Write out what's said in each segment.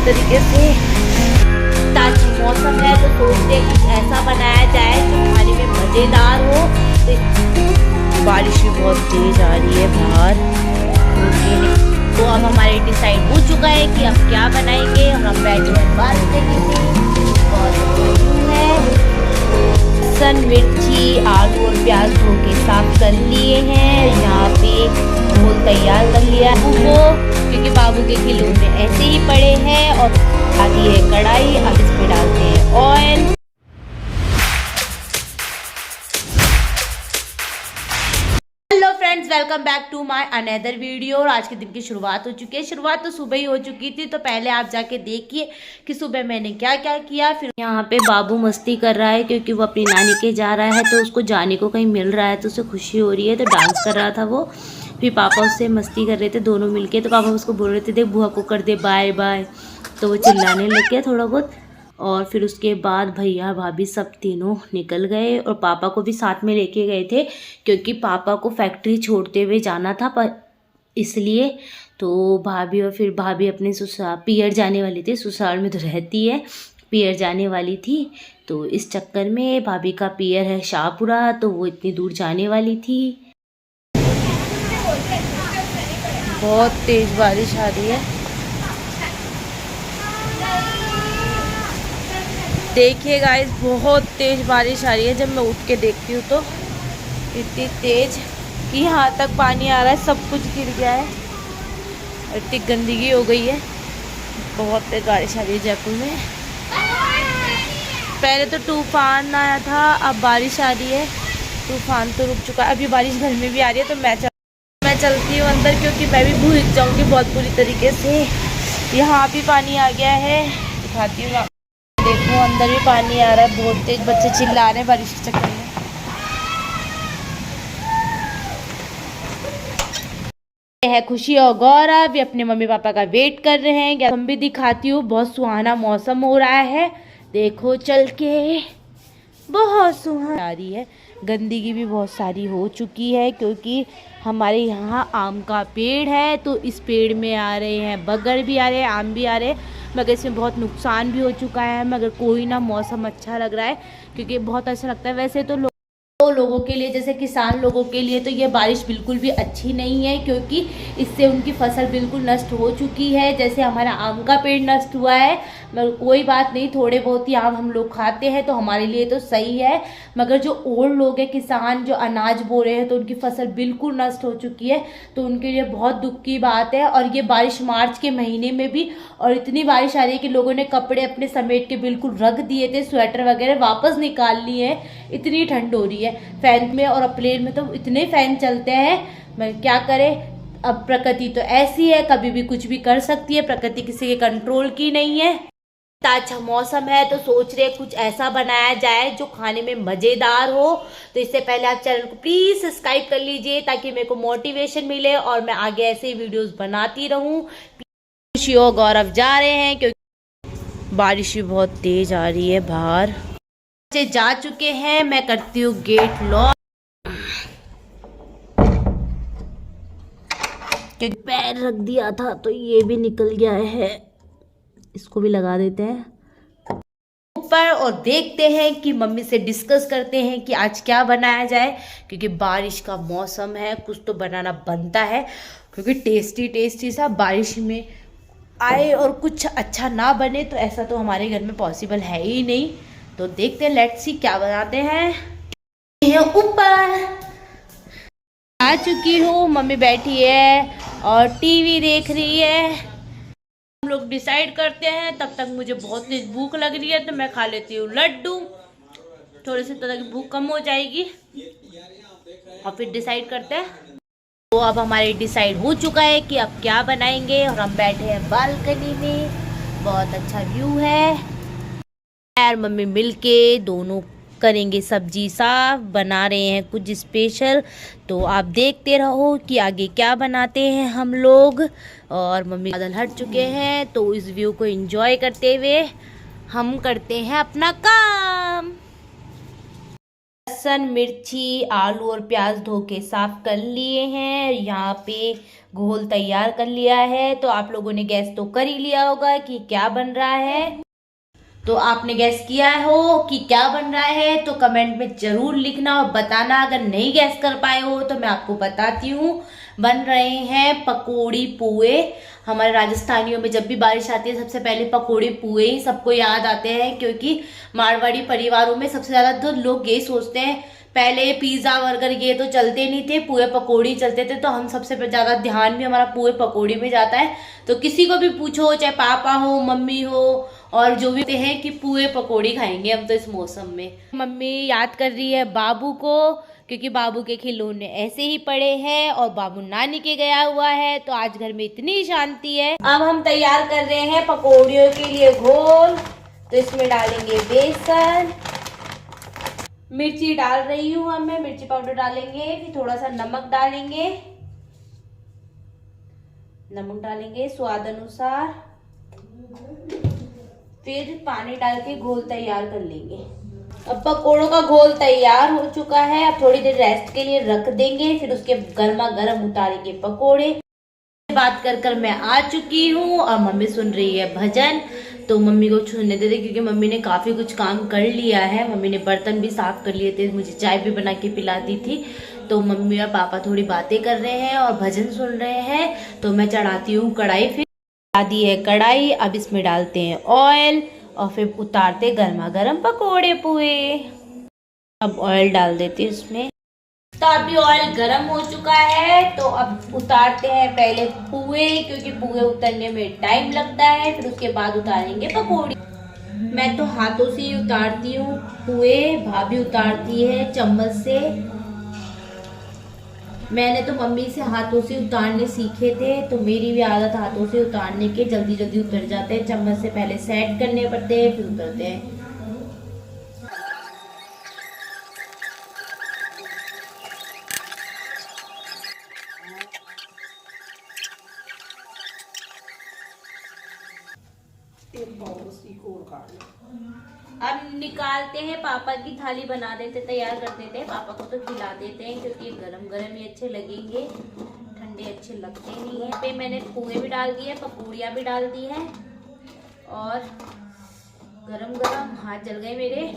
तरीके से। ताकि मौसम है तो सोचते कुछ ऐसा बनाया जाए जो खाने में मज़ेदार हो। बारिश भी बहुत तेज आ रही है बाहर, तो अब हमारे डिसाइड हो चुका है कि अब क्या बनाएंगे। हम बैठे हैं बालकनी में और है सन मिर्ची, आलू और प्याज धो के साफ कर लिए हैं। यहाँ पे घोल तैयार कर लिया है वो, क्योंकि बाबू के खिलौने ऐसे ही पड़े हैं। और आती है कढ़ाई, अब इसमें डालते हैं oil. Hello friends, welcome back to my another video. और आज के दिन की शुरुआत हो चुकी है। शुरुआत तो सुबह ही हो चुकी थी, तो पहले आप जाके देखिए कि सुबह मैंने क्या क्या किया। फिर यहाँ पे बाबू मस्ती कर रहा है क्योंकि वो अपनी नानी के जा रहा है, तो उसको जाने को कहीं मिल रहा है तो उसे खुशी हो रही है, तो डांस कर रहा था वो। फिर पापा उससे मस्ती कर रहे थे दोनों मिलके, तो पापा उसको बोल रहे थे देख बुआ को कर दे बाय बाय, तो वो चिल्लाने लग गया थोड़ा बहुत। और फिर उसके बाद भैया भाभी सब तीनों निकल गए और पापा को भी साथ में लेके गए थे, क्योंकि पापा को फैक्ट्री छोड़ते हुए जाना था पर इसलिए। तो भाभी और फिर भाभी अपने ससुराल पियर जाने वाली थी, ससुराल में तो रहती है, पियर जाने वाली थी। तो इस चक्कर में भाभी का पियर है शाहपुरा, तो वो इतनी दूर जाने वाली थी। बहुत तेज़ बारिश आ रही है, देखिए गाइस, बहुत तेज़ बारिश आ रही है। जब मैं उठ के देखती हूँ तो इतनी तेज़ कि यहाँ तक पानी आ रहा है, सब कुछ गिर गया है, इतनी गंदगी हो गई है। बहुत तेज़ बारिश आ रही है जयपुर में। पहले तो तूफान आया था, अब बारिश आ रही है। तूफान तो रुक चुका है, अभी बारिश घर में भी आ रही है। तो मैं चलती हूँ अंदर, क्योंकि मैं भी भूल जाऊँगी बहुत बुरी तरीके से। यहाँ भी पानी आ गया है, दिखाती हूँ। देखो अंदर भी पानी आ रहा है बहुत तेज, बच्चे चिल्ला रहे हैं बारिश के चक्कर में। है खुशी और गौरव, ये अपने मम्मी पापा का वेट कर रहे हैं। हम भी दिखाती हूँ, बहुत सुहाना मौसम हो रहा है, देखो चल के बहुत सुहाना आ रही है। गंदगी भी बहुत सारी हो चुकी है, क्योंकि हमारे यहाँ आम का पेड़ है, तो इस पेड़ में आ रहे हैं बगर भी आ रहे हैं, आम भी आ रहे हैं, मगर इसमें बहुत नुकसान भी हो चुका है। मगर कोई ना, मौसम अच्छा लग रहा है क्योंकि बहुत अच्छा लगता है। वैसे तो लोगों के लिए, जैसे किसान लोगों के लिए, तो ये बारिश बिल्कुल भी अच्छी नहीं है, क्योंकि इससे उनकी फसल बिल्कुल नष्ट हो चुकी है। जैसे हमारा आम का पेड़ नष्ट हुआ है, मगर कोई बात नहीं, थोड़े बहुत ही आम हम लोग खाते हैं तो हमारे लिए तो सही है। मगर जो और लोग हैं किसान, जो अनाज बो रहे हैं, तो उनकी फसल बिल्कुल नष्ट हो चुकी है, तो उनके लिए बहुत दुख की बात है। और ये बारिश मार्च के महीने में भी, और इतनी बारिश आ रही है कि लोगों ने कपड़े अपने समेट के बिल्कुल रख दिए थे, स्वेटर वगैरह वापस निकाल लिए हैं, इतनी ठंड हो रही है। फैन में और प्लेन में तो इतने फैन चलते हैं, मैं क्या करें। अब प्रकृति तो ऐसी है, कभी भी कुछ भी कर सकती है, प्रकृति किसी के कंट्रोल की नहीं है। अच्छा मौसम है तो सोच रहे कुछ ऐसा बनाया जाए जो खाने में मज़ेदार हो। तो इससे पहले आप चैनल को प्लीज़ सब्सक्राइब कर लीजिए, ताकि मेरे को मोटिवेशन मिले और मैं आगे ऐसे ही वीडियोस बनाती रहूं। खुशी और गौरव जा रहे हैं क्योंकि बारिश भी बहुत तेज आ रही है बाहर। बच्चे जा चुके हैं, मैं करती हूँ गेट लॉक, क्योंकि पैर रख दिया था तो ये भी निकल गया है, इसको भी लगा देते हैं ऊपर। और देखते हैं कि मम्मी से डिस्कस करते हैं कि आज क्या बनाया जाए, क्योंकि बारिश का मौसम है, कुछ तो बनाना बनता है, क्योंकि टेस्टी टेस्टी सा बारिश में आए और कुछ अच्छा ना बने तो ऐसा तो हमारे घर में पॉसिबल है ही नहीं। तो देखते हैं, लेट्स सी क्या बनाते हैं। ऊपर आ चुकी हूँ, मम्मी बैठी है और टीवी देख रही है। हम लोग डिसाइड करते हैं, तब तक मुझे बहुत तेज भूख लग रही है, तो मैं खा लेती हूँ लड्डू, थोड़े से तरह की भूख कम हो जाएगी, और फिर डिसाइड करते हैं। तो अब हमारे डिसाइड हो चुका है कि अब क्या बनाएंगे, और हम बैठे हैं बालकनी में, बहुत अच्छा व्यू है यार। मम्मी मिलके दोनों करेंगे सब्जी साफ, बना रहे हैं कुछ स्पेशल, तो आप देखते रहो कि आगे क्या बनाते हैं हम लोग। और मम्मी बादल हट चुके हैं, तो इस व्यू को एंजॉय करते हुए हम करते हैं अपना काम। लहसुन, मिर्ची, आलू और प्याज धो के साफ कर लिए हैं। यहाँ पे घोल तैयार कर लिया है। तो आप लोगों ने गैस तो कर ही लिया होगा कि क्या बन रहा है। तो आपने गैस किया हो कि क्या बन रहा है तो कमेंट में जरूर लिखना और बताना। अगर नहीं गैस कर पाए हो तो मैं आपको बताती हूँ। बन रहे हैं पकौड़ी पुए। हमारे राजस्थानियों में जब भी बारिश आती है सबसे पहले पकौड़ी पुए ही सबको याद आते हैं, क्योंकि मारवाड़ी परिवारों में सबसे ज्यादा तो लोग यही सोचते हैं। पहले पिज्जा बर्गर ये तो चलते नहीं थे, पुए पकौड़ी चलते थे, तो हम सबसे ज्यादा ध्यान भी हमारा पुए पकौड़ी में जाता है। तो किसी को भी पूछो, चाहे पापा हो, मम्मी हो, और जो भी हैं कि पुए पकौड़ी खाएंगे हम तो इस मौसम में। मम्मी याद कर रही है बाबू को, क्योंकि बाबू के खिलौने ऐसे ही पड़े हैं और बाबू नानी के गया हुआ है। तो आज घर में इतनी शांति है। अब हम तैयार कर रहे हैं पकौड़ियों के लिए घोल। तो इसमें डालेंगे बेसन, मिर्ची डाल रही हूँ अब मैं, मिर्ची पाउडर डालेंगे, फिर थोड़ा सा नमक डालेंगे, स्वाद अनुसार, फिर पानी डाल के घोल तैयार कर लेंगे। अब पकोड़ों का घोल तैयार हो चुका है। अब थोड़ी देर रेस्ट के लिए रख देंगे, फिर उसके गर्मा गर्म उतारेंगे पकोड़े। बात कर कर मैं आ चुकी हूँ और मम्मी सुन रही है भजन। तो मम्मी को सुनने देते, क्योंकि मम्मी ने काफी कुछ काम कर लिया है। मम्मी ने बर्तन भी साफ कर लिए थे, मुझे चाय भी बना के पिला दी थी। तो मम्मी और पापा थोड़ी बातें कर रहे हैं और भजन सुन रहे हैं। तो मैं चढ़ाती हूँ कढ़ाई। फिर दी है कढ़ाई, अब इसमें डालते हैं ऑयल और फिर उतारते गर्मा गर्म पकोड़े पुए। अब ऑयल डाल देते हैं इसमें। तो अभी ऑयल गर्म हो चुका है। तो अब उतारते हैं पहले पुए, क्योंकि पुए उतरने में टाइम लगता है, फिर उसके बाद उतारेंगे पकोड़ी। मैं तो हाथों से ही उतारती हूँ पुए, भाभी उतारती है चम्मच से। मैंने तो मम्मी से हाथों से उतारने सीखे थे, तो मेरी भी आदत हाथों से उतारने के, जल्दी जल्दी उतर जाते हैं। चम्मच से पहले सेट करने पड़ते हैं, फिर उतरते हैं। अब निकालते हैं, पापा की थाली बना देते, तैयार कर देते हैं। पापा को तो खिला देते हैं, क्योंकि गरम गरम ही अच्छे लगेंगे, ठंडे अच्छे लगते नहीं है। पे मैंने पुए भी डाल दिए, पकौड़ियाँ भी डाल दी हैं और गरम गरम हाथ जल गए मेरे।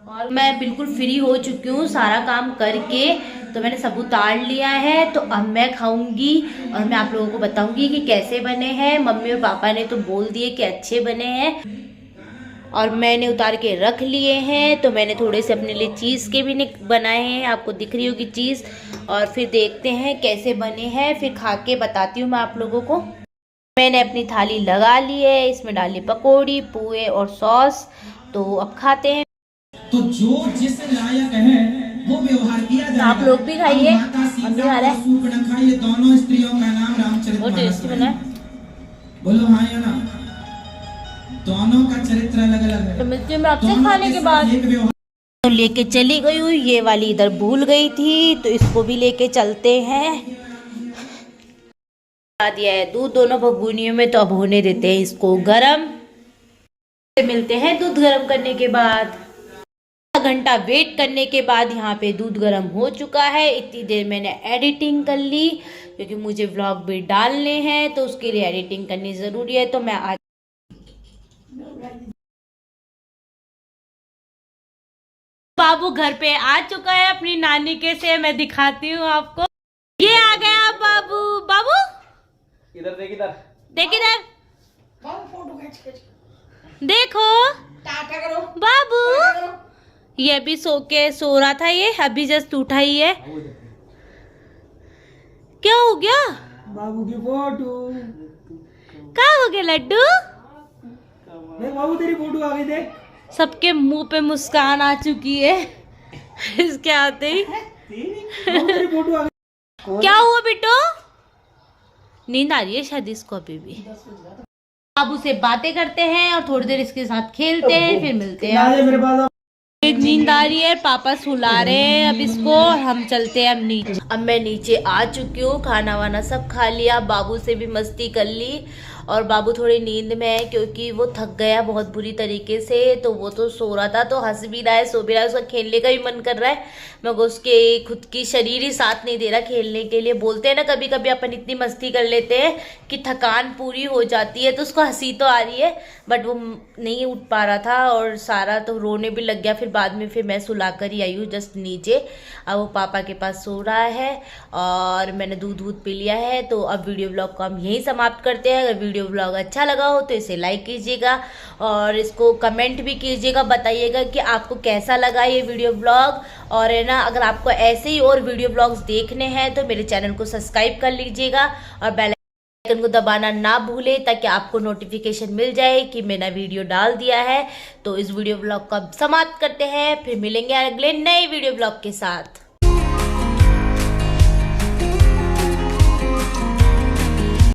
और मैं बिल्कुल फ्री हो चुकी हूँ सारा काम करके। तो मैंने सब उतार लिया है। तो अब मैं खाऊंगी और मैं आप लोगों को बताऊंगी कि कैसे बने हैं। मम्मी और पापा ने तो बोल दिए कि अच्छे बने हैं और मैंने उतार के रख लिए हैं। तो मैंने थोड़े से अपने लिए चीज़ के भी बनाए हैं, आपको दिख रही होगी चीज़। और फिर देखते हैं कैसे बने हैं, फिर खा के बताती हूँ मैं आप लोगों को। मैंने अपनी थाली लगा ली है, इसमें डाली पकौड़ी, पुए और सॉस। तो अब खाते हैं। तो जो जिस लायक है वो व्यवहार किया जाएगा। आप लोग भी खाइए, हम भी खा रहे हैं। ये दोनों स्त्रियों का नाम रामचरितमानस टेस्टी बना है। बोलो हाँ या ना। दोनों का चरित्र अलग अलग है। तो मिलती हूँ मैं आपसे खाने के बाद। तो लेके चली गई हूँ, ये वाली इधर भूल गई थी, तो इसको भी लेके चलते हैं। दिया है दूध दोनों भगोनियों में, तो अब होने देते हैं इसको गरम। मिलते हैं दूध गरम करने के बाद। घंटा वेट करने के बाद यहाँ पे दूध गरम हो चुका है। इतनी देर मैंने एडिटिंग कर ली, क्योंकि मुझे व्लॉग भी डालने हैं, तो उसके लिए एडिटिंग करनी जरूरी है। तो मैं आज बाबू घर पे आ चुका है अपनी नानी के से, मैं दिखाती हूँ आपको। ये आ गया बाबू। बाबू इधर देख, इधर देख, इधर देखो बाबू। ये अभी सो रहा था, ये अभी जस्ट उठा ही है। क्या हो गया बाबू की फोटो? क्या हो गया लड्डू? बाबू तेरी फोटो आ गई, देख। सबके मुंह पे मुस्कान आ चुकी है इसके आते ही। तेरी फोटो आ गई। क्या हुआ बेटो? नींद आ रही है शायद इसको अभी भी। बाबू से बातें करते हैं और थोड़ी देर इसके साथ खेलते हैं, फिर मिलते हैं। मेरे पास नींद नींद आ रही है, पापा सुला रहे हैं अब इसको, हम चलते हैं अब नीचे। अब मैं नीचे आ चुकी हूँ, खाना वाना सब खा लिया, बाबू से भी मस्ती कर ली और बाबू थोड़ी नींद में है क्योंकि वो थक गया बहुत बुरी तरीके से, तो वो तो सो रहा था, तो हंस भी रहा है, सो भी रहा है, उसका खेलने का भी मन कर रहा है, मगर उसके खुद की शरीर ही साथ नहीं दे रहा खेलने के लिए। बोलते हैं ना कभी कभी अपन इतनी मस्ती कर लेते हैं कि थकान पूरी हो जाती है, तो उसको हंसी तो आ रही है बट वो नहीं उठ पा रहा था और सारा तो रोने भी लग गया। फिर बाद में फिर मैं सुला कर ही आई हूँ जस्ट नीचे। अब वो पापा के पास सो रहा है और मैंने दूध पी लिया है। तो अब वीडियो ब्लॉग को हम यहीं समाप्त करते हैं। अगर वीडियो ब्लॉग अच्छा लगा हो तो इसे लाइक कीजिएगा और इसको कमेंट भी कीजिएगा, बताइएगा कि आपको कैसा लगा ये वीडियो ब्लॉग। और है ना, अगर आपको ऐसे ही और वीडियो ब्लॉग्स देखने हैं तो मेरे चैनल को सब्सक्राइब कर लीजिएगा और बेल आइकन को दबाना ना भूलें ताकि आपको नोटिफिकेशन मिल जाए कि मैंने वीडियो डाल दिया है। तो इस वीडियो ब्लॉग को अब समाप्त करते हैं, फिर मिलेंगे अगले नए वीडियो ब्लॉग के साथ।